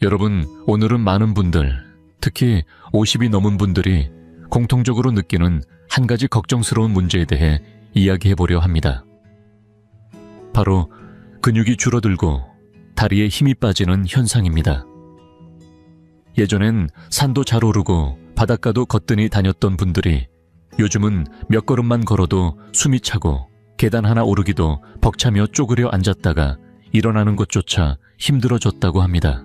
여러분, 오늘은 많은 분들, 특히 50이 넘은 분들이 공통적으로 느끼는 한 가지 걱정스러운 문제에 대해 이야기해 보려 합니다. 바로 근육이 줄어들고 다리에 힘이 빠지는 현상입니다. 예전엔 산도 잘 오르고 바닷가도 거뜬히 다녔던 분들이 요즘은 몇 걸음만 걸어도 숨이 차고 계단 하나 오르기도 벅차며 쪼그려 앉았다가 일어나는 것조차 힘들어졌다고 합니다.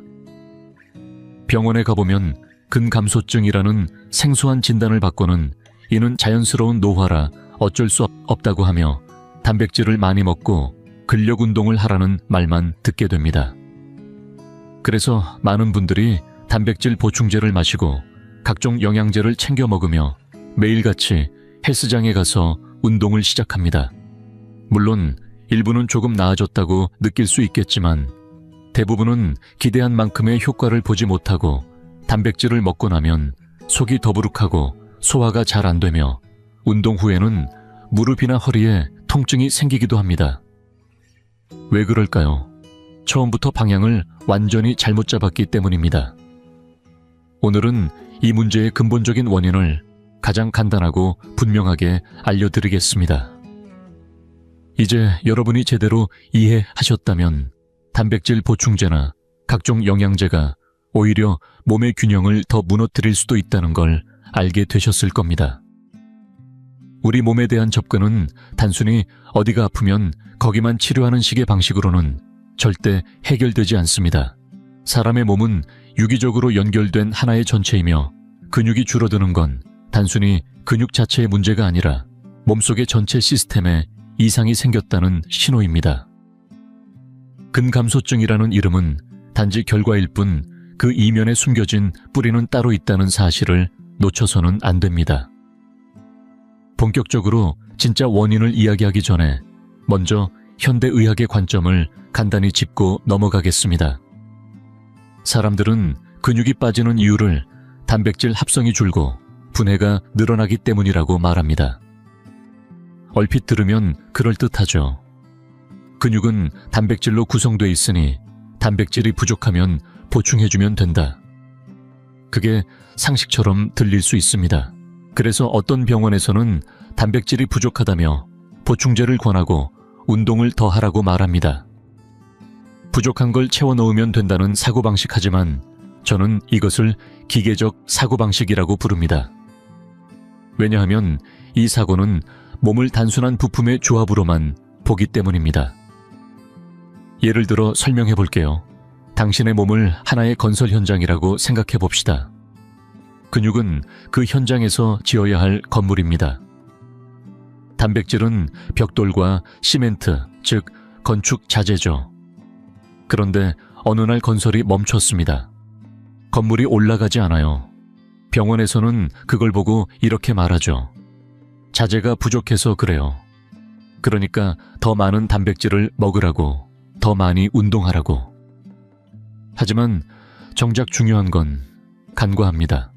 병원에 가보면 근감소증이라는 생소한 진단을 받고는 이는 자연스러운 노화라 어쩔 수 없다고 하며 단백질을 많이 먹고 근력 운동을 하라는 말만 듣게 됩니다. 그래서 많은 분들이 단백질 보충제를 마시고 각종 영양제를 챙겨 먹으며 매일같이 헬스장에 가서 운동을 시작합니다. 물론 일부는 조금 나아졌다고 느낄 수 있겠지만 대부분은 기대한 만큼의 효과를 보지 못하고 단백질을 먹고 나면 속이 더부룩하고 소화가 잘 안 되며 운동 후에는 무릎이나 허리에 통증이 생기기도 합니다. 왜 그럴까요? 처음부터 방향을 완전히 잘못 잡았기 때문입니다. 오늘은 이 문제의 근본적인 원인을 가장 간단하고 분명하게 알려드리겠습니다. 이제 여러분이 제대로 이해하셨다면 단백질 보충제나 각종 영양제가 오히려 몸의 균형을 더 무너뜨릴 수도 있다는 걸 알게 되셨을 겁니다. 우리 몸에 대한 접근은 단순히 어디가 아프면 거기만 치료하는 식의 방식으로는 절대 해결되지 않습니다. 사람의 몸은 유기적으로 연결된 하나의 전체이며 근육이 줄어드는 건 단순히 근육 자체의 문제가 아니라 몸속의 전체 시스템에 이상이 생겼다는 신호입니다. 근감소증이라는 이름은 단지 결과일 뿐 그 이면에 숨겨진 뿌리는 따로 있다는 사실을 놓쳐서는 안 됩니다. 본격적으로 진짜 원인을 이야기하기 전에 먼저 현대의학의 관점을 간단히 짚고 넘어가겠습니다. 사람들은 근육이 빠지는 이유를 단백질 합성이 줄고 분해가 늘어나기 때문이라고 말합니다. 얼핏 들으면 그럴듯하죠. 근육은 단백질로 구성되어 있으니 단백질이 부족하면 보충해주면 된다. 그게 상식처럼 들릴 수 있습니다. 그래서 어떤 병원에서는 단백질이 부족하다며 보충제를 권하고 운동을 더 하라고 말합니다. 부족한 걸 채워 넣으면 된다는 사고방식 하지만 저는 이것을 기계적 사고방식이라고 부릅니다. 왜냐하면 이 사고는 몸을 단순한 부품의 조합으로만 보기 때문입니다. 예를 들어 설명해 볼게요. 당신의 몸을 하나의 건설 현장이라고 생각해 봅시다. 근육은 그 현장에서 지어야 할 건물입니다. 단백질은 벽돌과 시멘트, 즉 건축 자재죠. 그런데 어느 날 건설이 멈췄습니다. 건물이 올라가지 않아요. 병원에서는 그걸 보고 이렇게 말하죠. 자재가 부족해서 그래요. 그러니까 더 많은 단백질을 먹으라고, 더 많이 운동하라고. 하지만 정작 중요한 건 간과합니다.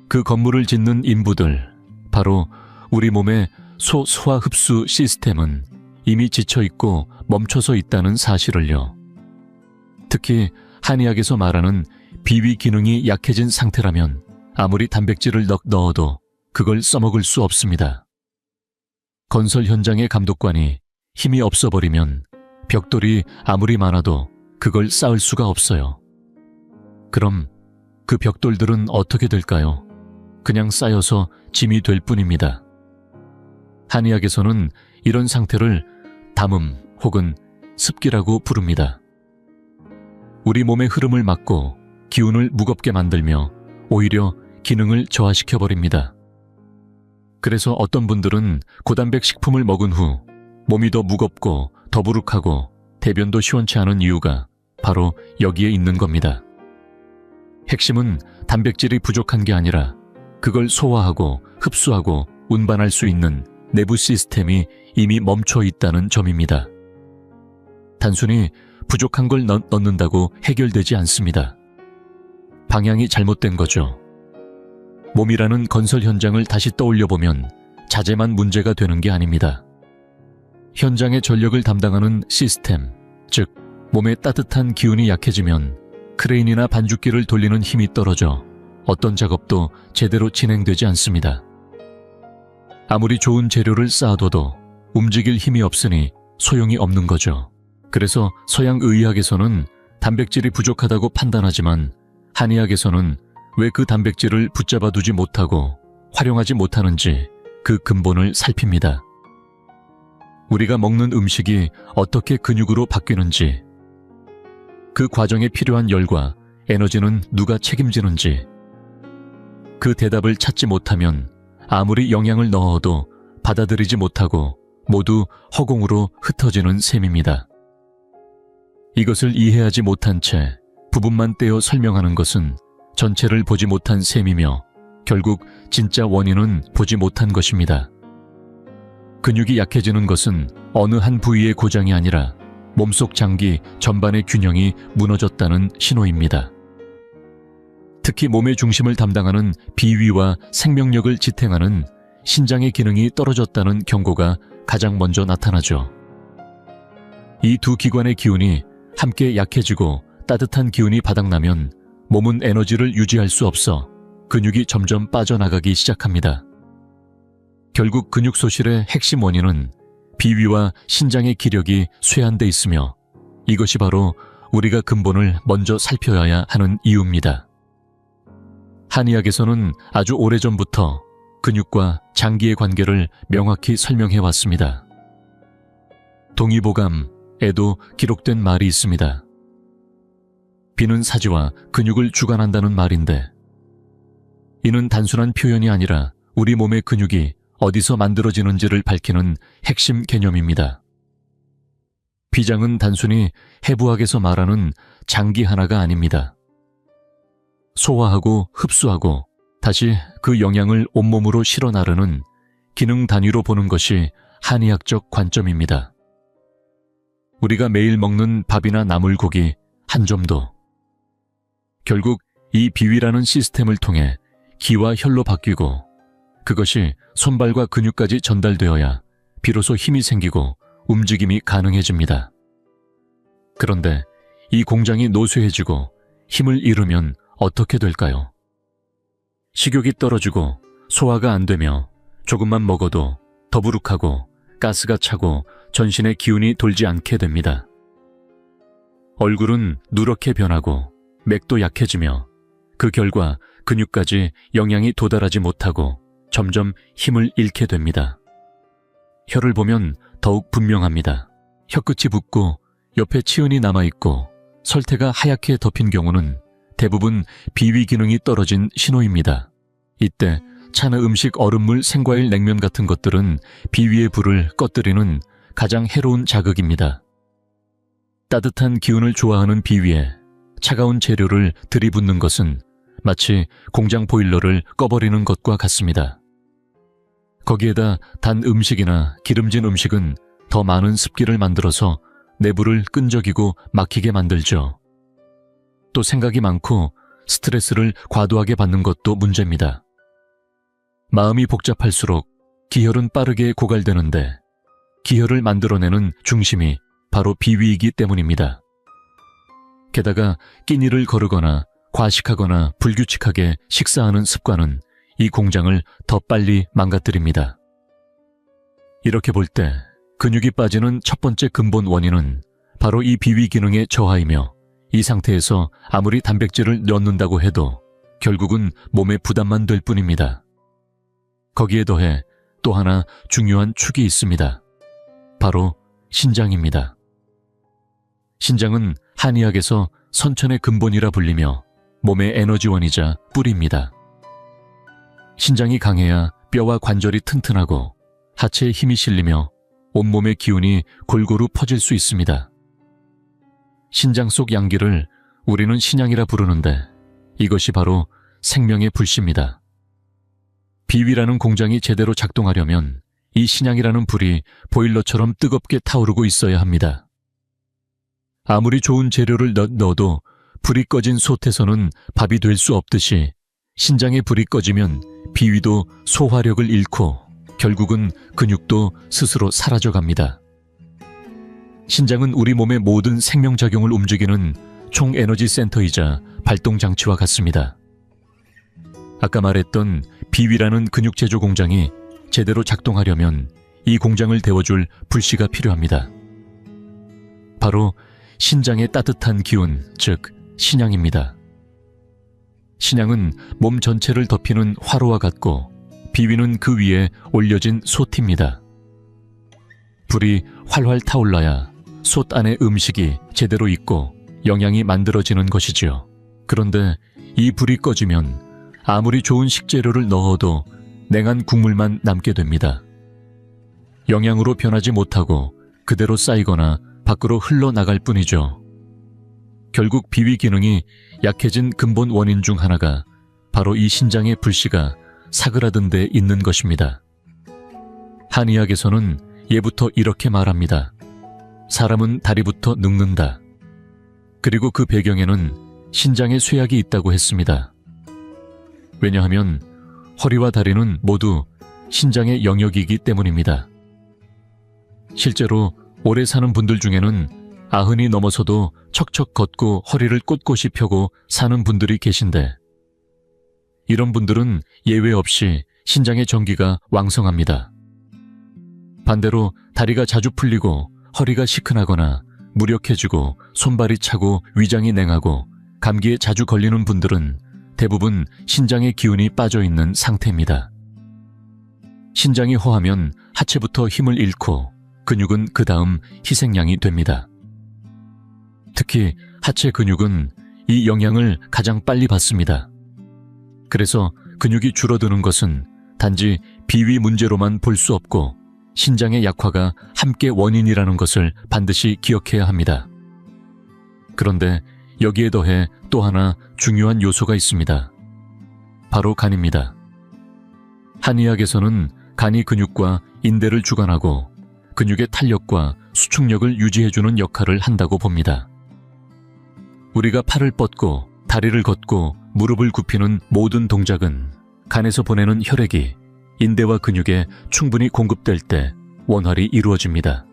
그 건물을 짓는 인부들, 바로 우리 몸의 소화 흡수 시스템은 이미 지쳐있고 멈춰서 있다는 사실을요. 특히 한의학에서 말하는 비위 기능이 약해진 상태라면 아무리 단백질을 넣어도 그걸 써먹을 수 없습니다. 건설 현장의 감독관이 힘이 없어버리면 벽돌이 아무리 많아도 그걸 쌓을 수가 없어요. 그럼 그 벽돌들은 어떻게 될까요? 그냥 쌓여서 짐이 될 뿐입니다. 한의학에서는 이런 상태를 담음 혹은 습기라고 부릅니다. 우리 몸의 흐름을 막고 기운을 무겁게 만들며 오히려 기능을 저하시켜버립니다. 그래서 어떤 분들은 고단백 식품을 먹은 후 몸이 더 무겁고 더부룩하고 대변도 시원치 않은 이유가 바로 여기에 있는 겁니다. 핵심은 단백질이 부족한 게 아니라 그걸 소화하고 흡수하고 운반할 수 있는 내부 시스템이 이미 멈춰 있다는 점입니다. 단순히 부족한 걸 넣는다고 해결되지 않습니다. 방향이 잘못된 거죠. 몸이라는 건설 현장을 다시 떠올려보면 자재만 문제가 되는 게 아닙니다. 현장의 전력을 담당하는 시스템, 즉 몸의 따뜻한 기운이 약해지면 크레인이나 반죽기를 돌리는 힘이 떨어져 어떤 작업도 제대로 진행되지 않습니다. 아무리 좋은 재료를 쌓아둬도 움직일 힘이 없으니 소용이 없는 거죠. 그래서 서양 의학에서는 단백질이 부족하다고 판단하지만 한의학에서는 왜 그 단백질을 붙잡아 두지 못하고 활용하지 못하는지 그 근본을 살핍니다. 우리가 먹는 음식이 어떻게 근육으로 바뀌는지, 그 과정에 필요한 열과 에너지는 누가 책임지는지, 그 대답을 찾지 못하면 아무리 영양을 넣어도 받아들이지 못하고 모두 허공으로 흩어지는 셈입니다. 이것을 이해하지 못한 채 부분만 떼어 설명하는 것은 전체를 보지 못한 셈이며 결국 진짜 원인은 보지 못한 것입니다. 근육이 약해지는 것은 어느 한 부위의 고장이 아니라 몸속 장기 전반의 균형이 무너졌다는 신호입니다. 특히 몸의 중심을 담당하는 비위와 생명력을 지탱하는 신장의 기능이 떨어졌다는 경고가 가장 먼저 나타나죠. 이 두 기관의 기운이 함께 약해지고 따뜻한 기운이 바닥나면 몸은 에너지를 유지할 수 없어 근육이 점점 빠져나가기 시작합니다. 결국 근육 소실의 핵심 원인은 비위와 신장의 기력이 쇠한돼 있으며 이것이 바로 우리가 근본을 먼저 살펴야 하는 이유입니다. 한의학에서는 아주 오래전부터 근육과 장기의 관계를 명확히 설명해 왔습니다. 동의보감에도 기록된 말이 있습니다. 비는 사지와 근육을 주관한다는 말인데, 이는 단순한 표현이 아니라 우리 몸의 근육이 어디서 만들어지는지를 밝히는 핵심 개념입니다. 비장은 단순히 해부학에서 말하는 장기 하나가 아닙니다. 소화하고 흡수하고 다시 그 영양을 온몸으로 실어 나르는 기능 단위로 보는 것이 한의학적 관점입니다. 우리가 매일 먹는 밥이나 나물고기 한 점도 결국 이 비위라는 시스템을 통해 기와 혈로 바뀌고 그것이 손발과 근육까지 전달되어야 비로소 힘이 생기고 움직임이 가능해집니다. 그런데 이 공장이 노쇠해지고 힘을 잃으면 어떻게 될까요? 식욕이 떨어지고 소화가 안 되며 조금만 먹어도 더부룩하고 가스가 차고 전신에 기운이 돌지 않게 됩니다. 얼굴은 누렇게 변하고 맥도 약해지며 그 결과 근육까지 영양이 도달하지 못하고 점점 힘을 잃게 됩니다. 혀를 보면 더욱 분명합니다. 혀끝이 붓고 옆에 치은이 남아있고 설태가 하얗게 덮인 경우는 대부분 비위 기능이 떨어진 신호입니다. 이때 차나 음식, 얼음물, 생과일, 냉면 같은 것들은 비위의 불을 꺼뜨리는 가장 해로운 자극입니다. 따뜻한 기운을 좋아하는 비위에 차가운 재료를 들이붓는 것은 마치 공장 보일러를 꺼버리는 것과 같습니다. 거기에다 단 음식이나 기름진 음식은 더 많은 습기를 만들어서 내부를 끈적이고 막히게 만들죠. 또 생각이 많고 스트레스를 과도하게 받는 것도 문제입니다. 마음이 복잡할수록 기혈은 빠르게 고갈되는데 기혈을 만들어내는 중심이 바로 비위이기 때문입니다. 게다가 끼니를 거르거나 과식하거나 불규칙하게 식사하는 습관은 이 공장을 더 빨리 망가뜨립니다. 이렇게 볼 때 근육이 빠지는 첫 번째 근본 원인은 바로 이 비위 기능의 저하이며 이 상태에서 아무리 단백질을 넣는다고 해도 결국은 몸에 부담만 될 뿐입니다. 거기에 더해 또 하나 중요한 축이 있습니다. 바로 신장입니다. 신장은 한의학에서 선천의 근본이라 불리며 몸의 에너지원이자 뿌리입니다. 신장이 강해야 뼈와 관절이 튼튼하고 하체에 힘이 실리며 온몸의 기운이 골고루 퍼질 수 있습니다. 신장 속 양기를 우리는 신양이라 부르는데 이것이 바로 생명의 불씨입니다. 비위라는 공장이 제대로 작동하려면 이 신양이라는 불이 보일러처럼 뜨겁게 타오르고 있어야 합니다. 아무리 좋은 재료를 넣어도 불이 꺼진 솥에서는 밥이 될 수 없듯이 신장의 불이 꺼지면 비위도 소화력을 잃고 결국은 근육도 스스로 사라져갑니다. 신장은 우리 몸의 모든 생명작용을 움직이는 총에너지 센터이자 발동장치와 같습니다. 아까 말했던 비위라는 근육 제조 공장이 제대로 작동하려면 이 공장을 데워줄 불씨가 필요합니다. 바로 신장의 따뜻한 기운, 즉 신양입니다. 신양은 몸 전체를 덮이는 화로와 같고 비위는 그 위에 올려진 솥입니다. 불이 활활 타올라야 솥 안에 음식이 제대로 익고 영양이 만들어지는 것이지요. 그런데 이 불이 꺼지면 아무리 좋은 식재료를 넣어도 냉한 국물만 남게 됩니다. 영양으로 변하지 못하고 그대로 쌓이거나 밖으로 흘러나갈 뿐이죠. 결국 비위 기능이 약해진 근본 원인 중 하나가 바로 이 신장의 불씨가 사그라든 데 있는 것입니다. 한의학에서는 예부터 이렇게 말합니다. 사람은 다리부터 늙는다. 그리고 그 배경에는 신장에 쇠약이 있다고 했습니다. 왜냐하면 허리와 다리는 모두 신장의 영역이기 때문입니다. 실제로 오래 사는 분들 중에는 90이 넘어서도 척척 걷고 허리를 꼿꼿이 펴고 사는 분들이 계신데 이런 분들은 예외 없이 신장의 전기가 왕성합니다. 반대로 다리가 자주 풀리고 허리가 시큰하거나 무력해지고 손발이 차고 위장이 냉하고 감기에 자주 걸리는 분들은 대부분 신장의 기운이 빠져있는 상태입니다. 신장이 허하면 하체부터 힘을 잃고 근육은 그 다음 희생양이 됩니다. 특히 하체 근육은 이 영향을 가장 빨리 받습니다. 그래서 근육이 줄어드는 것은 단지 비위 문제로만 볼 수 없고 신장의 약화가 함께 원인이라는 것을 반드시 기억해야 합니다. 그런데 여기에 더해 또 하나 중요한 요소가 있습니다. 바로 간입니다. 한의학에서는 간이 근육과 인대를 주관하고 근육의 탄력과 수축력을 유지해주는 역할을 한다고 봅니다. 우리가 팔을 뻗고 다리를 걷고 무릎을 굽히는 모든 동작은 간에서 보내는 혈액이 인대와 근육에 충분히 공급될 때 원활히 이루어집니다.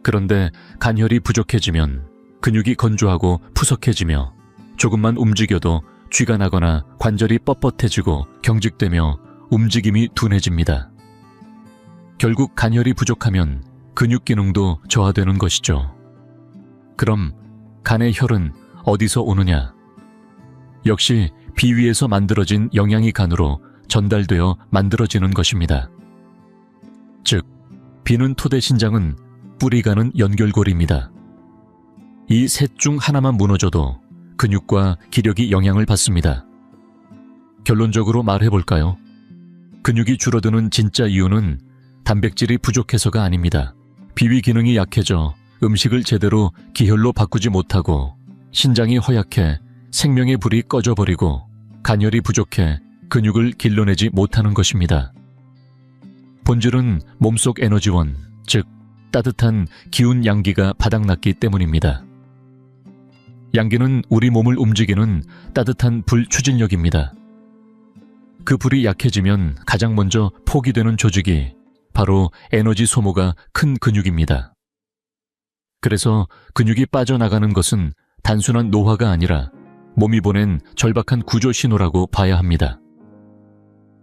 그런데 간혈이 부족해지면 근육이 건조하고 푸석해지며 조금만 움직여도 쥐가 나거나 관절이 뻣뻣해지고 경직되며 움직임이 둔해집니다. 결국 간혈이 부족하면 근육 기능도 저하되는 것이죠. 그럼 간의 혈은 어디서 오느냐? 역시 비위에서 만들어진 영양이 간으로 전달되어 만들어지는 것입니다. 즉, 비는 토대 신장은 뿌리가는 연결고리입니다. 이 셋 중 하나만 무너져도 근육과 기력이 영향을 받습니다. 결론적으로 말해볼까요? 근육이 줄어드는 진짜 이유는 단백질이 부족해서가 아닙니다. 비위 기능이 약해져 음식을 제대로 기혈로 바꾸지 못하고 신장이 허약해 생명의 불이 꺼져버리고 간혈이 부족해 근육을 길러내지 못하는 것입니다. 본질은 몸속 에너지원, 즉 따뜻한 기운 양기가 바닥났기 때문입니다. 양기는 우리 몸을 움직이는 따뜻한 불 추진력입니다. 그 불이 약해지면 가장 먼저 포기되는 조직이 바로 에너지 소모가 큰 근육입니다. 그래서 근육이 빠져나가는 것은 단순한 노화가 아니라 몸이 보낸 절박한 구조 신호라고 봐야 합니다.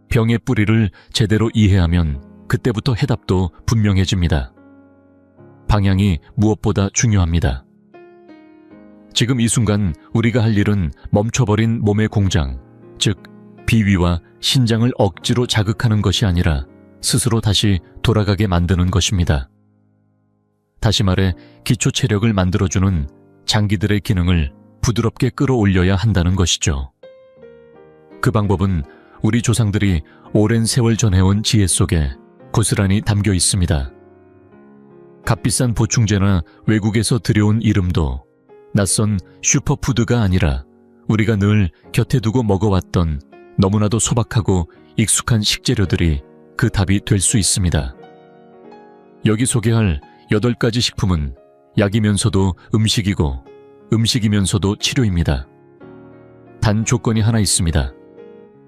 병의 뿌리를 제대로 이해하면 그때부터 해답도 분명해집니다. 방향이 무엇보다 중요합니다. 지금 이 순간 우리가 할 일은 멈춰버린 몸의 공장, 즉 비위와 신장을 억지로 자극하는 것이 아니라 스스로 다시 돌아가게 만드는 것입니다. 다시 말해 기초 체력을 만들어주는 장기들의 기능을 부드럽게 끌어올려야 한다는 것이죠. 그 방법은 우리 조상들이 오랜 세월 전해온 지혜 속에 고스란히 담겨 있습니다. 값비싼 보충제나 외국에서 들여온 이름도 낯선 슈퍼푸드가 아니라 우리가 늘 곁에 두고 먹어왔던 너무나도 소박하고 익숙한 식재료들이 그 답이 될 수 있습니다. 여기 소개할 8가지 식품은 약이면서도 음식이고 음식이면서도 치료입니다. 단 조건이 하나 있습니다.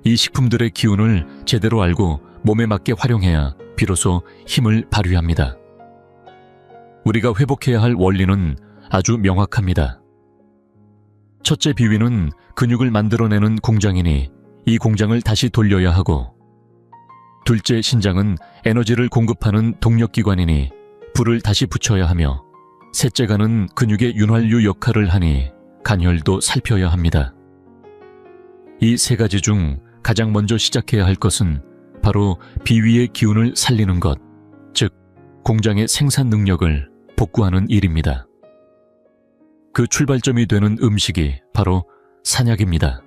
이 식품들의 기운을 제대로 알고 몸에 맞게 활용해야 비로소 힘을 발휘합니다. 우리가 회복해야 할 원리는 아주 명확합니다. 첫째 비위는 근육을 만들어내는 공장이니 이 공장을 다시 돌려야 하고, 둘째 신장은 에너지를 공급하는 동력기관이니 불을 다시 붙여야 하며, 셋째가는 근육의 윤활유 역할을 하니 간혈도 살펴야 합니다. 이 세 가지 중 가장 먼저 시작해야 할 것은 바로 비위의 기운을 살리는 것, 즉 공장의 생산 능력을 복구하는 일입니다. 그 출발점이 되는 음식이 바로 산약입니다.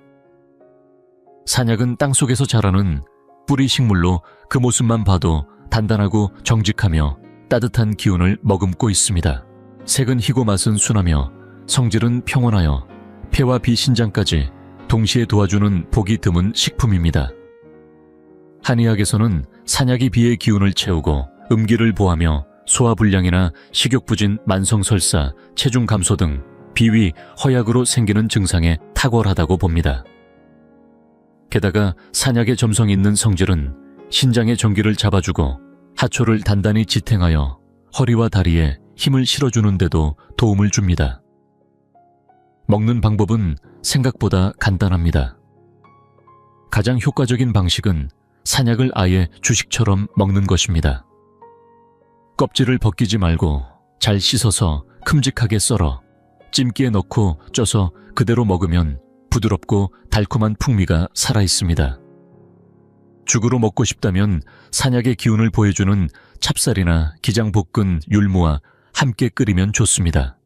산약은 땅속에서 자라는 뿌리 식물로 그 모습만 봐도 단단하고 정직하며 따뜻한 기운을 머금고 있습니다. 색은 희고 맛은 순하며 성질은 평온하여 폐와 비신장까지 동시에 도와주는 보기 드문 식품입니다. 한의학에서는 산약이 비의 기운을 채우고 음기를 보하며 소화불량이나 식욕부진, 만성설사, 체중 감소 등 비위, 허약으로 생기는 증상에 탁월하다고 봅니다. 게다가 산약의 점성 있는 성질은 신장의 전기를 잡아주고 하초를 단단히 지탱하여 허리와 다리에 힘을 실어주는 데도 도움을 줍니다. 먹는 방법은 생각보다 간단합니다. 가장 효과적인 방식은 산약을 아예 주식처럼 먹는 것입니다. 껍질을 벗기지 말고 잘 씻어서 큼직하게 썰어 찜기에 넣고 쪄서 그대로 먹으면 부드럽고 달콤한 풍미가 살아있습니다. 죽으로 먹고 싶다면 산약의 기운을 보여주는 찹쌀이나 기장볶은 율무와 함께 끓이면 좋습니다.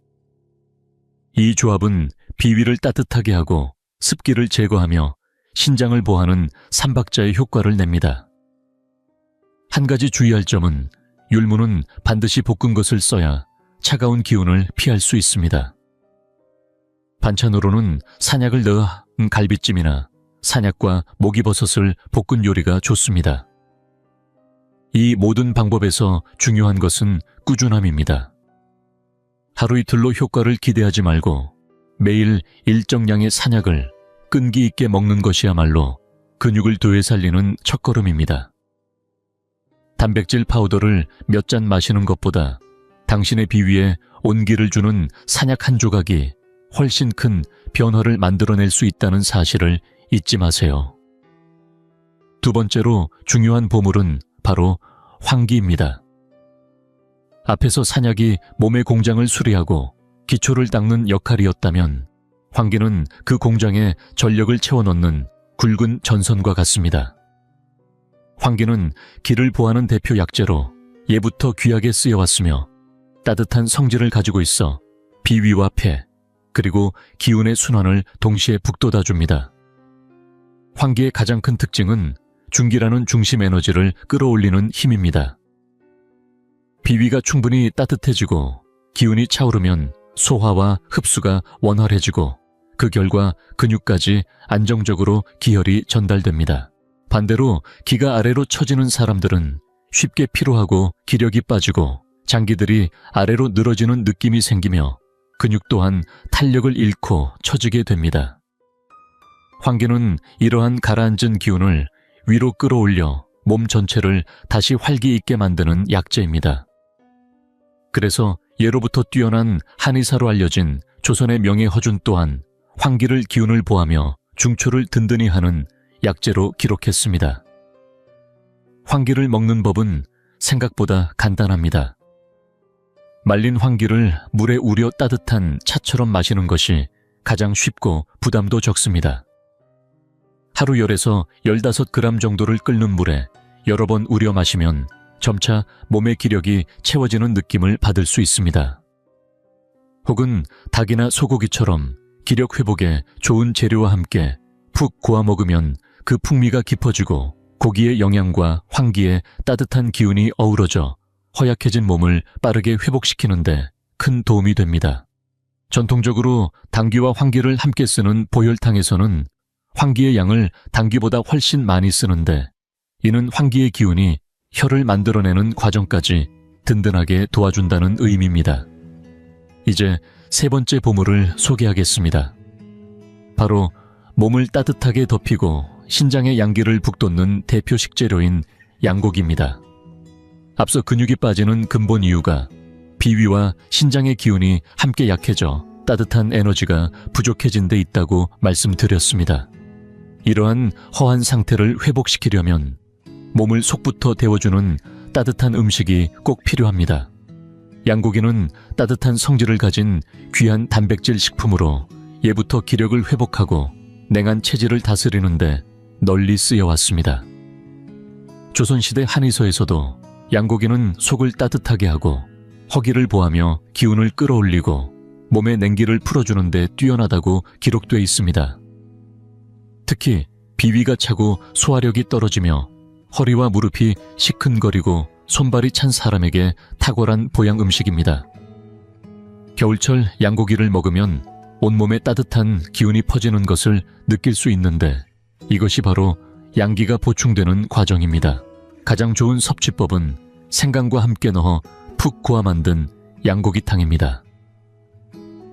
이 조합은 비위를 따뜻하게 하고 습기를 제거하며 신장을 보하는 삼박자의 효과를 냅니다. 한 가지 주의할 점은 율무는 반드시 볶은 것을 써야 차가운 기운을 피할 수 있습니다. 반찬으로는 산약을 넣은 갈비찜이나 산약과 목이버섯을 볶은 요리가 좋습니다. 이 모든 방법에서 중요한 것은 꾸준함입니다. 하루 이틀로 효과를 기대하지 말고 매일 일정량의 산약을 끈기 있게 먹는 것이야말로 근육을 되살리는 첫걸음입니다. 단백질 파우더를 몇 잔 마시는 것보다 당신의 비위에 온기를 주는 산약 한 조각이 훨씬 큰 변화를 만들어낼 수 있다는 사실을 잊지 마세요. 두 번째로 중요한 보물은 바로 환기입니다. 앞에서 산약이 몸의 공장을 수리하고 기초를 닦는 역할이었다면 환기는 그 공장에 전력을 채워넣는 굵은 전선과 같습니다. 환기는 기를 보하는 대표 약재로 예부터 귀하게 쓰여왔으며 따뜻한 성질을 가지고 있어 비위와 폐, 그리고 기운의 순환을 동시에 북돋아줍니다. 환기의 가장 큰 특징은 중기라는 중심 에너지를 끌어올리는 힘입니다. 비위가 충분히 따뜻해지고 기운이 차오르면 소화와 흡수가 원활해지고 그 결과 근육까지 안정적으로 기혈이 전달됩니다. 반대로 기가 아래로 처지는 사람들은 쉽게 피로하고 기력이 빠지고 장기들이 아래로 늘어지는 느낌이 생기며 근육 또한 탄력을 잃고 처지게 됩니다. 환기는 이러한 가라앉은 기운을 위로 끌어올려 몸 전체를 다시 활기 있게 만드는 약재입니다. 그래서 예로부터 뛰어난 한의사로 알려진 조선의 명예허준 또한 환기를 기운을 보하며 중초를 든든히 하는 약재로 기록했습니다. 환기를 먹는 법은 생각보다 간단합니다. 말린 환기를 물에 우려 따뜻한 차처럼 마시는 것이 가장 쉽고 부담도 적습니다. 하루 10에서 15g 정도를 끓는 물에 여러 번 우려 마시면 점차 몸의 기력이 채워지는 느낌을 받을 수 있습니다. 혹은 닭이나 소고기처럼 기력 회복에 좋은 재료와 함께 푹 고아 먹으면 그 풍미가 깊어지고 고기의 영양과 환기의 따뜻한 기운이 어우러져 허약해진 몸을 빠르게 회복시키는데 큰 도움이 됩니다. 전통적으로 당귀와 환기를 함께 쓰는 보혈탕에서는 환기의 양을 당귀보다 훨씬 많이 쓰는데 이는 환기의 기운이 혈을 만들어내는 과정까지 든든하게 도와준다는 의미입니다. 이제 세 번째 보물을 소개하겠습니다. 바로 몸을 따뜻하게 덮이고 신장의 양기를 북돋는 대표 식재료인 양고기입니다. 앞서 근육이 빠지는 근본 이유가 비위와 신장의 기운이 함께 약해져 따뜻한 에너지가 부족해진 데 있다고 말씀드렸습니다. 이러한 허한 상태를 회복시키려면 몸을 속부터 데워주는 따뜻한 음식이 꼭 필요합니다. 양고기는 따뜻한 성질을 가진 귀한 단백질 식품으로 예부터 기력을 회복하고 냉한 체질을 다스리는데 널리 쓰여왔습니다. 조선시대 한의서에서도 양고기는 속을 따뜻하게 하고 허기를 보하며 기운을 끌어올리고 몸의 냉기를 풀어주는 데 뛰어나다고 기록되어 있습니다. 특히 비위가 차고 소화력이 떨어지며 허리와 무릎이 시큰거리고 손발이 찬 사람에게 탁월한 보양 음식입니다. 겨울철 양고기를 먹으면 온몸에 따뜻한 기운이 퍼지는 것을 느낄 수 있는데 이것이 바로 양기가 보충되는 과정입니다. 가장 좋은 섭취법은 생강과 함께 넣어 푹 고아 만든 양고기탕입니다.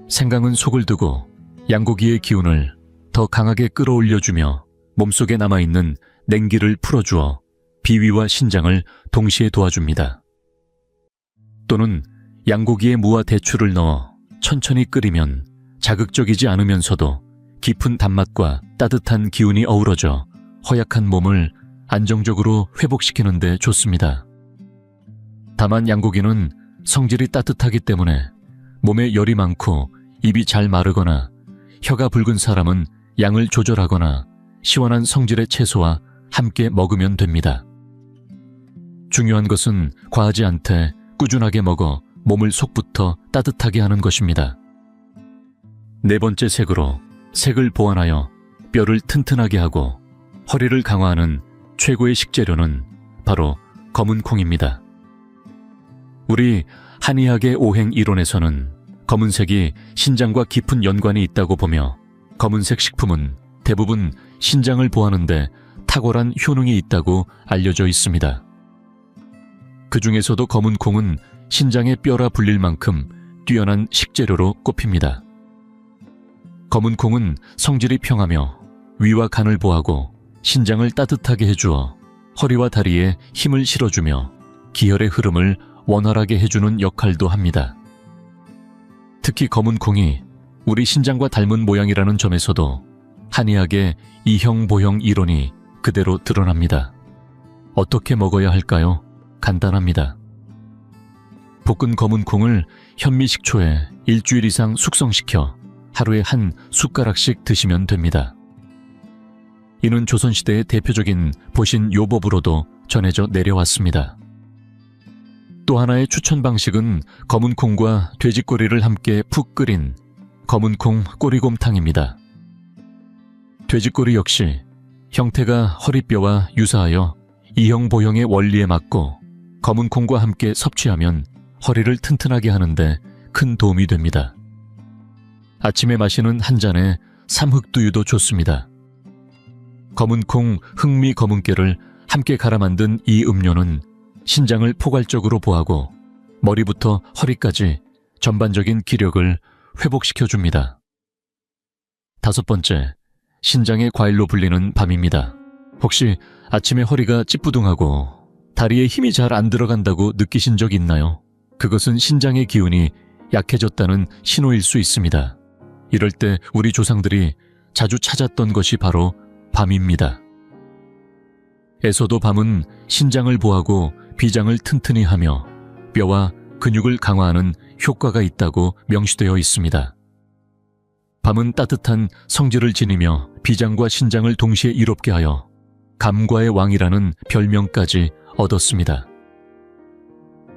생강은 속을 두고 양고기의 기운을 더 강하게 끌어올려주며 몸속에 남아있는 냉기를 풀어주어 비위와 신장을 동시에 도와줍니다. 또는 양고기에 무와 대추를 넣어 천천히 끓이면 자극적이지 않으면서도 깊은 단맛과 따뜻한 기운이 어우러져 허약한 몸을 안정적으로 회복시키는 데 좋습니다. 다만 양고기는 성질이 따뜻하기 때문에 몸에 열이 많고 입이 잘 마르거나 혀가 붉은 사람은 양을 조절하거나 시원한 성질의 채소와 함께 먹으면 됩니다. 중요한 것은 과하지 않되 꾸준하게 먹어 몸을 속부터 따뜻하게 하는 것입니다. 네 번째 색으로 색을 보완하여 뼈를 튼튼하게 하고 허리를 강화하는 최고의 식재료는 바로 검은 콩입니다. 우리 한의학의 오행 이론에서는 검은색이 신장과 깊은 연관이 있다고 보며 검은색 식품은 대부분 신장을 보하는 데 탁월한 효능이 있다고 알려져 있습니다. 그 중에서도 검은 콩은 신장의 뼈라 불릴 만큼 뛰어난 식재료로 꼽힙니다. 검은 콩은 성질이 평하며 위와 간을 보하고 신장을 따뜻하게 해주어 허리와 다리에 힘을 실어주며 기혈의 흐름을 원활하게 해주는 역할도 합니다. 특히 검은 콩이 우리 신장과 닮은 모양이라는 점에서도 한의학의 이형보형 이론이 그대로 드러납니다. 어떻게 먹어야 할까요? 간단합니다. 볶은 검은 콩을 현미식초에 일주일 이상 숙성시켜 하루에 한 숟가락씩 드시면 됩니다. 이는 조선시대의 대표적인 보신 요법으로도 전해져 내려왔습니다. 또 하나의 추천 방식은 검은 콩과 돼지꼬리를 함께 푹 끓인 검은 콩 꼬리곰탕입니다. 돼지꼬리 역시 형태가 허리뼈와 유사하여 이형보형의 원리에 맞고 검은 콩과 함께 섭취하면 허리를 튼튼하게 하는데 큰 도움이 됩니다. 아침에 마시는 한 잔에 삼흑두유도 좋습니다. 검은 콩, 흑미 검은깨를 함께 갈아 만든 이 음료는 신장을 포괄적으로 보하고 머리부터 허리까지 전반적인 기력을 회복시켜줍니다. 다섯 번째, 신장의 과일로 불리는 밤입니다. 혹시 아침에 허리가 찌뿌둥하고 다리에 힘이 잘 안 들어간다고 느끼신 적 있나요? 그것은 신장의 기운이 약해졌다는 신호일 수 있습니다. 이럴 때 우리 조상들이 자주 찾았던 것이 바로 밤입니다. 에서도 밤은 신장을 보하고 비장을 튼튼히 하며 뼈와 근육을 강화하는 효과가 있다고 명시되어 있습니다. 밤은 따뜻한 성질을 지니며 비장과 신장을 동시에 이롭게 하여 감과의 왕이라는 별명까지 얻었습니다.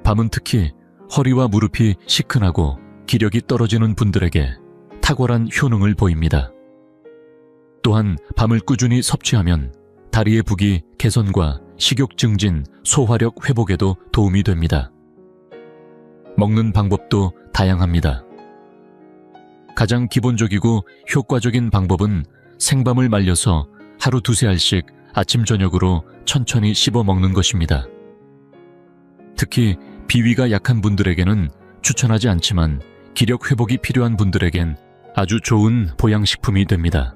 밤은 특히 허리와 무릎이 시큰하고 기력이 떨어지는 분들에게 탁월한 효능을 보입니다. 또한 밤을 꾸준히 섭취하면 다리의 부기 개선과 식욕 증진, 소화력 회복에도 도움이 됩니다. 먹는 방법도 다양합니다. 가장 기본적이고 효과적인 방법은 생밤을 말려서 하루 두세 알씩 아침 저녁으로 천천히 씹어 먹는 것입니다. 특히 비위가 약한 분들에게는 추천하지 않지만 기력 회복이 필요한 분들에겐 아주 좋은 보양식품이 됩니다.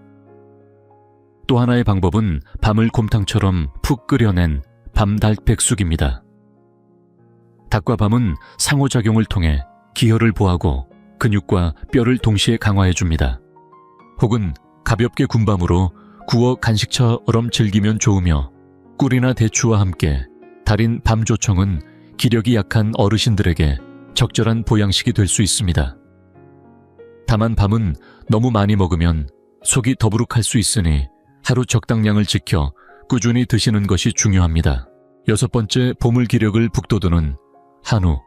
또 하나의 방법은 밤을 곰탕처럼 푹 끓여낸 밤달백숙입니다. 닭과 밤은 상호작용을 통해 기혈을 보하고 근육과 뼈를 동시에 강화해줍니다. 혹은 가볍게 군밤으로 구워 간식처럼 즐기면 좋으며 꿀이나 대추와 함께 달인 밤조청은 기력이 약한 어르신들에게 적절한 보양식이 될 수 있습니다. 다만 밤은 너무 많이 먹으면 속이 더부룩할 수 있으니 하루 적당량을 지켜 꾸준히 드시는 것이 중요합니다. 6번째, 보물 기력을 북돋우는 한우.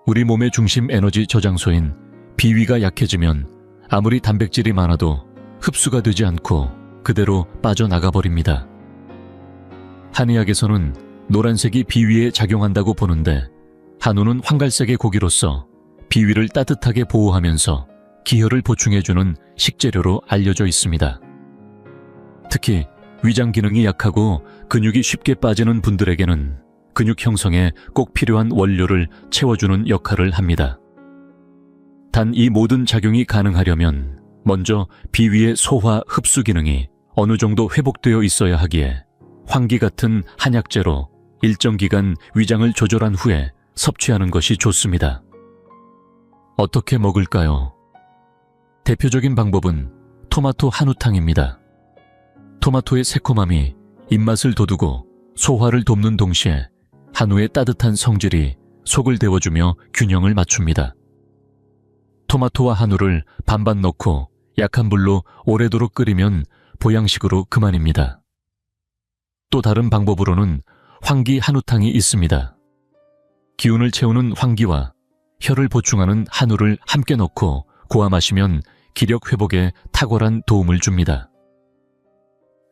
우리 몸의 중심 에너지 저장소인 비위가 약해지면 아무리 단백질이 많아도 흡수가 되지 않고 그대로 빠져나가 버립니다. 한의학에서는 노란색이 비위에 작용한다고 보는데 한우는 황갈색의 고기로서 비위를 따뜻하게 보호하면서 기혈을 보충해주는 식재료로 알려져 있습니다. 특히 위장 기능이 약하고 근육이 쉽게 빠지는 분들에게는 근육 형성에 꼭 필요한 원료를 채워주는 역할을 합니다. 단 이 모든 작용이 가능하려면 먼저 비위의 소화 흡수 기능이 어느 정도 회복되어 있어야 하기에 황기 같은 한약재로 일정 기간 위장을 조절한 후에 섭취하는 것이 좋습니다. 어떻게 먹을까요? 대표적인 방법은 토마토 한우탕입니다. 토마토의 새콤함이 입맛을 돋우고 소화를 돕는 동시에 한우의 따뜻한 성질이 속을 데워주며 균형을 맞춥니다. 토마토와 한우를 반반 넣고 약한 불로 오래도록 끓이면 보양식으로 그만입니다. 또 다른 방법으로는 황기 한우탕이 있습니다. 기운을 채우는 황기와 혈을 보충하는 한우를 함께 넣고 고아 마시면 기력 회복에 탁월한 도움을 줍니다.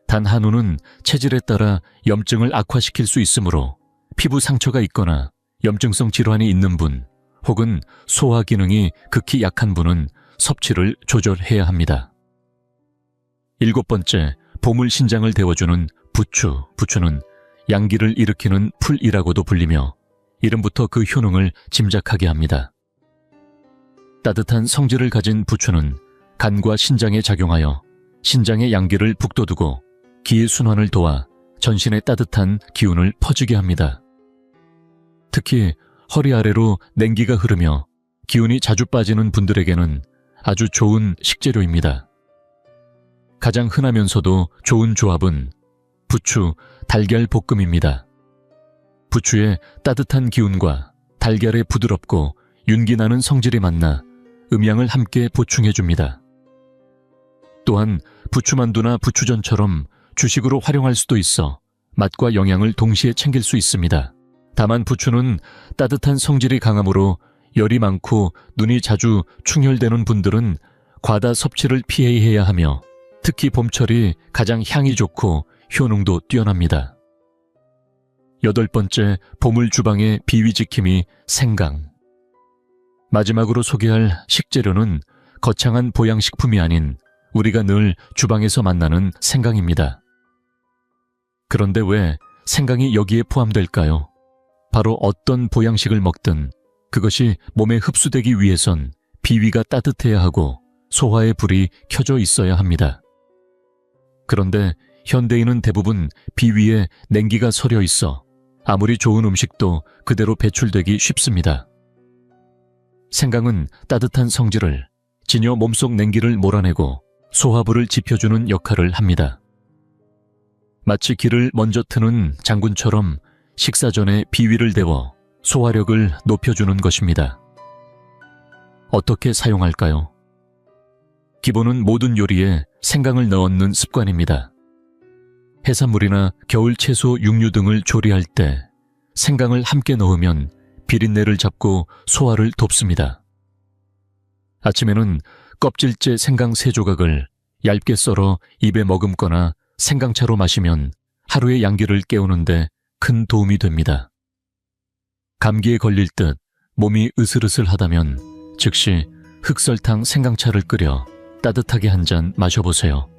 단 한우는 체질에 따라 염증을 악화시킬 수 있으므로 피부 상처가 있거나 염증성 질환이 있는 분 혹은 소화 기능이 극히 약한 분은 섭취를 조절해야 합니다. 7번째, 보물 신장을 데워주는 부추. 부추는 양기를 일으키는 풀이라고도 불리며 이름부터 그 효능을 짐작하게 합니다. 따뜻한 성질을 가진 부추는 간과 신장에 작용하여 신장의 양기를 북돋우고 기의 순환을 도와 전신의 따뜻한 기운을 퍼지게 합니다. 특히 허리 아래로 냉기가 흐르며 기운이 자주 빠지는 분들에게는 아주 좋은 식재료입니다. 가장 흔하면서도 좋은 조합은 부추, 달걀 볶음입니다. 부추의 따뜻한 기운과 달걀의 부드럽고 윤기나는 성질이 만나 음양을 함께 보충해줍니다. 또한 부추만두나 부추전처럼 주식으로 활용할 수도 있어 맛과 영양을 동시에 챙길 수 있습니다. 다만 부추는 따뜻한 성질이 강하므로 열이 많고 눈이 자주 충혈되는 분들은 과다 섭취를 피해야 하며 특히 봄철이 가장 향이 좋고 효능도 뛰어납니다. 8번째, 보물 주방의 비위지킴이 생강. 마지막으로 소개할 식재료는 거창한 보양식품이 아닌 우리가 늘 주방에서 만나는 생강입니다. 그런데 왜 생강이 여기에 포함될까요? 바로 어떤 보양식을 먹든 그것이 몸에 흡수되기 위해선 비위가 따뜻해야 하고 소화의 불이 켜져 있어야 합니다. 그런데 현대인은 대부분 비위에 냉기가 서려 있어 아무리 좋은 음식도 그대로 배출되기 쉽습니다. 생강은 따뜻한 성질을 지녀 몸속 냉기를 몰아내고 소화불을 지펴주는 역할을 합니다. 마치 기를 먼저 트는 장군처럼 식사 전에 비위를 데워 소화력을 높여주는 것입니다. 어떻게 사용할까요? 기본은 모든 요리에 생강을 넣는 습관입니다. 해산물이나 겨울 채소, 육류 등을 조리할 때 생강을 함께 넣으면 비린내를 잡고 소화를 돕습니다. 아침에는 껍질째 생강 3조각을 얇게 썰어 입에 머금거나 생강차로 마시면 하루의 양기를 깨우는데 큰 도움이 됩니다. 감기에 걸릴 듯 몸이 으슬으슬하다면 즉시 흑설탕 생강차를 끓여 따뜻하게 한 잔 마셔보세요.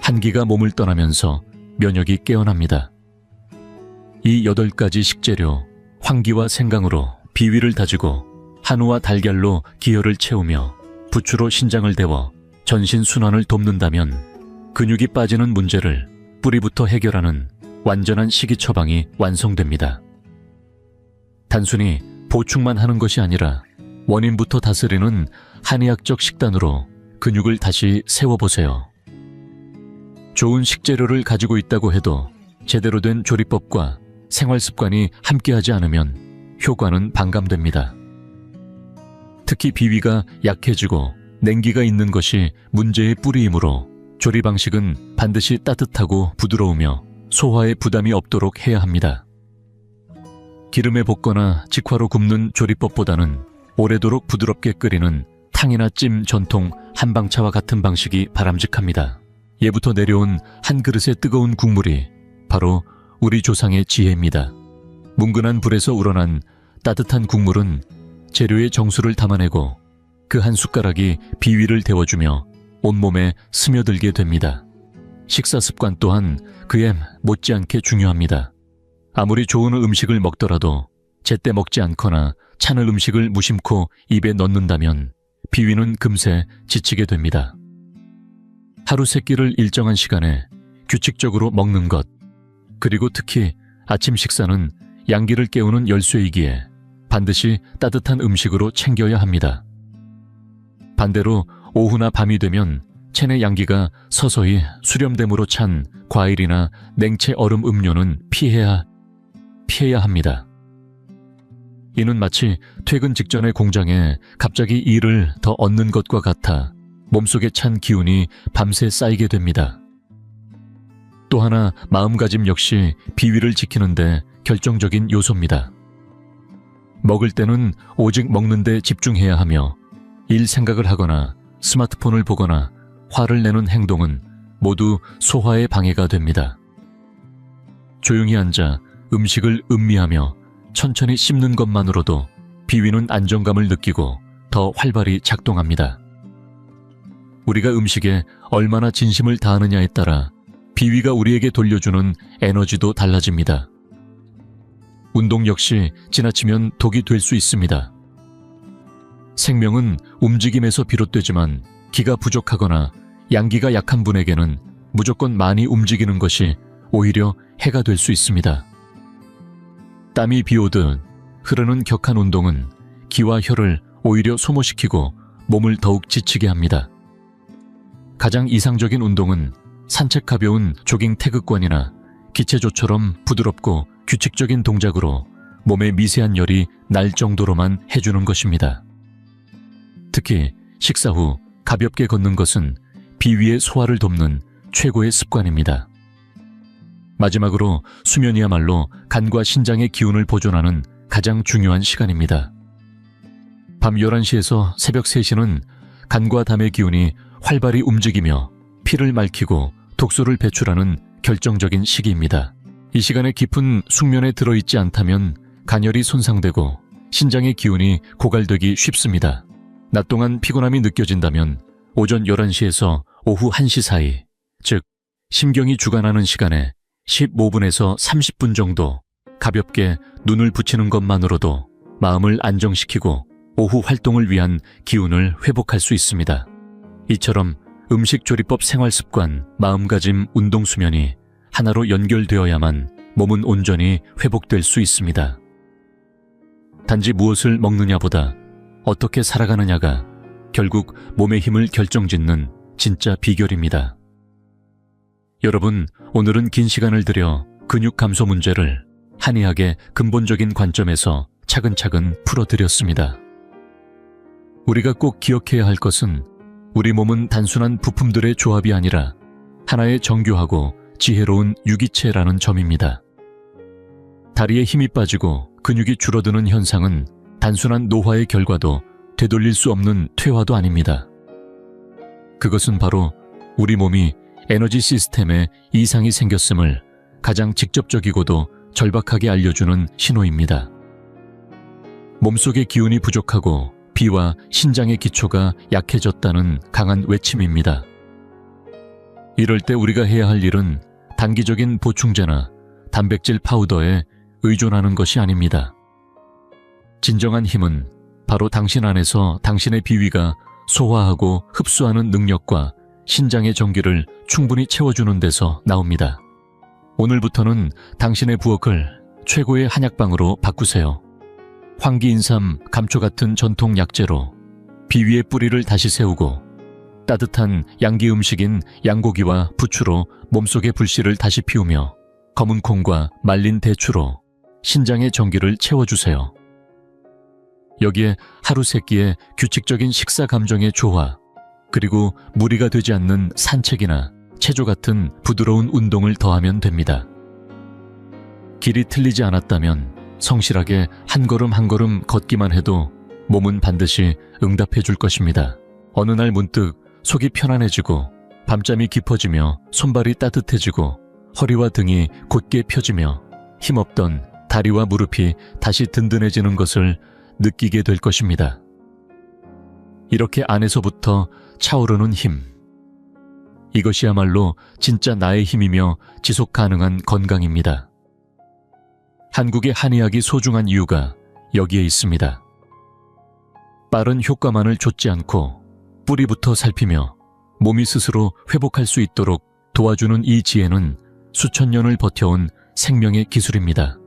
한기가 몸을 떠나면서 면역이 깨어납니다. 이 8가지 식재료, 황기와 생강으로 비위를 다지고 한우와 달걀로 기혈을 채우며 부추로 신장을 데워 전신 순환을 돕는다면 근육이 빠지는 문제를 뿌리부터 해결하는 완전한 식이 처방이 완성됩니다. 단순히 보충만 하는 것이 아니라 원인부터 다스리는 한의학적 식단으로 근육을 다시 세워보세요. 좋은 식재료를 가지고 있다고 해도 제대로 된 조리법과 생활 습관이 함께하지 않으면 효과는 반감됩니다. 특히 비위가 약해지고 냉기가 있는 것이 문제의 뿌리이므로 조리 방식은 반드시 따뜻하고 부드러우며 소화에 부담이 없도록 해야 합니다. 기름에 볶거나 직화로 굽는 조리법보다는 오래도록 부드럽게 끓이는 탕이나 찜 전통 한방차와 같은 방식이 바람직합니다. 예부터 내려온 한 그릇의 뜨거운 국물이 바로 우리 조상의 지혜입니다. 뭉근한 불에서 우러난 따뜻한 국물은 재료의 정수를 담아내고 그 한 숟가락이 비위를 데워주며 온몸에 스며들게 됩니다. 식사 습관 또한 그에 못지않게 중요합니다. 아무리 좋은 음식을 먹더라도 제때 먹지 않거나 찬을 음식을 무심코 입에 넣는다면 비위는 금세 지치게 됩니다. 하루 세 끼를 일정한 시간에 규칙적으로 먹는 것, 그리고 특히 아침 식사는 양기를 깨우는 열쇠이기에 반드시 따뜻한 음식으로 챙겨야 합니다. 반대로 오후나 밤이 되면 체내 양기가 서서히 수렴됨으로 찬 과일이나 냉채 얼음 음료는 피해야 합니다. 이는 마치 퇴근 직전에 공장에 갑자기 일을 더 얻는 것과 같아 몸속에 찬 기운이 밤새 쌓이게 됩니다. 또 하나 마음가짐 역시 비위를 지키는데 결정적인 요소입니다. 먹을 때는 오직 먹는 데 집중해야 하며 일 생각을 하거나 스마트폰을 보거나 화를 내는 행동은 모두 소화에 방해가 됩니다. 조용히 앉아 음식을 음미하며 천천히 씹는 것만으로도 비위는 안정감을 느끼고 더 활발히 작동합니다. 우리가 음식에 얼마나 진심을 다하느냐에 따라 비위가 우리에게 돌려주는 에너지도 달라집니다. 운동 역시 지나치면 독이 될 수 있습니다. 생명은 움직임에서 비롯되지만 기가 부족하거나 양기가 약한 분에게는 무조건 많이 움직이는 것이 오히려 해가 될 수 있습니다. 땀이 비오듯 흐르는 격한 운동은 기와 혈을 오히려 소모시키고 몸을 더욱 지치게 합니다. 가장 이상적인 운동은 산책 가벼운 조깅 태극권이나 기체조처럼 부드럽고 규칙적인 동작으로 몸에 미세한 열이 날 정도로만 해주는 것입니다. 특히 식사 후 가볍게 걷는 것은 비위의 소화를 돕는 최고의 습관입니다. 마지막으로 수면이야말로 간과 신장의 기운을 보존하는 가장 중요한 시간입니다. 밤 11시에서 새벽 3시는 간과 담의 기운이 활발히 움직이며 피를 맑히고 독소를 배출하는 결정적인 시기입니다. 이 시간에 깊은 숙면에 들어있지 않다면 간열이 손상되고 신장의 기운이 고갈되기 쉽습니다. 낮 동안 피곤함이 느껴진다면 오전 11시에서 오후 1시 사이, 즉 심경이 주관하는 시간에 15분에서 30분 정도 가볍게 눈을 붙이는 것만으로도 마음을 안정시키고 오후 활동을 위한 기운을 회복할 수 있습니다. 이처럼 음식 조리법 생활습관, 마음가짐, 운동 수면이 하나로 연결되어야만 몸은 온전히 회복될 수 있습니다. 단지 무엇을 먹느냐보다 어떻게 살아가느냐가 결국 몸의 힘을 결정짓는 진짜 비결입니다. 여러분, 오늘은 긴 시간을 들여 근육 감소 문제를 한의학의 근본적인 관점에서 차근차근 풀어드렸습니다. 우리가 꼭 기억해야 할 것은 우리 몸은 단순한 부품들의 조합이 아니라 하나의 정교하고 지혜로운 유기체라는 점입니다. 다리에 힘이 빠지고 근육이 줄어드는 현상은 단순한 노화의 결과도 되돌릴 수 없는 퇴화도 아닙니다. 그것은 바로 우리 몸이 에너지 시스템에 이상이 생겼음을 가장 직접적이고도 절박하게 알려주는 신호입니다. 몸속의 기운이 부족하고 비와 신장의 기초가 약해졌다는 강한 외침입니다. 이럴 때 우리가 해야 할 일은 단기적인 보충제나 단백질 파우더에 의존하는 것이 아닙니다. 진정한 힘은 바로 당신 안에서 당신의 비위가 소화하고 흡수하는 능력과 신장의 전기를 충분히 채워주는 데서 나옵니다. 오늘부터는 당신의 부엌을 최고의 한약방으로 바꾸세요. 황기인삼, 감초 같은 전통 약재로 비위의 뿌리를 다시 세우고 따뜻한 양기 음식인 양고기와 부추로 몸속의 불씨를 다시 피우며 검은 콩과 말린 대추로 신장의 전기를 채워주세요. 여기에 하루 세끼의 규칙적인 식사 감정의 조화, 그리고 무리가 되지 않는 산책이나 체조 같은 부드러운 운동을 더하면 됩니다. 길이 틀리지 않았다면 성실하게 한 걸음 한 걸음 걷기만 해도 몸은 반드시 응답해 줄 것입니다. 어느 날 문득 속이 편안해지고 밤잠이 깊어지며 손발이 따뜻해지고 허리와 등이 곧게 펴지며 힘없던 다리와 무릎이 다시 든든해지는 것을 느끼게 될 것입니다. 이렇게 안에서부터 차오르는 힘. 이것이야말로 진짜 나의 힘이며 지속 가능한 건강입니다. 한국의 한의학이 소중한 이유가 여기에 있습니다. 빠른 효과만을 좇지 않고 뿌리부터 살피며 몸이 스스로 회복할 수 있도록 도와주는 이 지혜는 수천 년을 버텨온 생명의 기술입니다.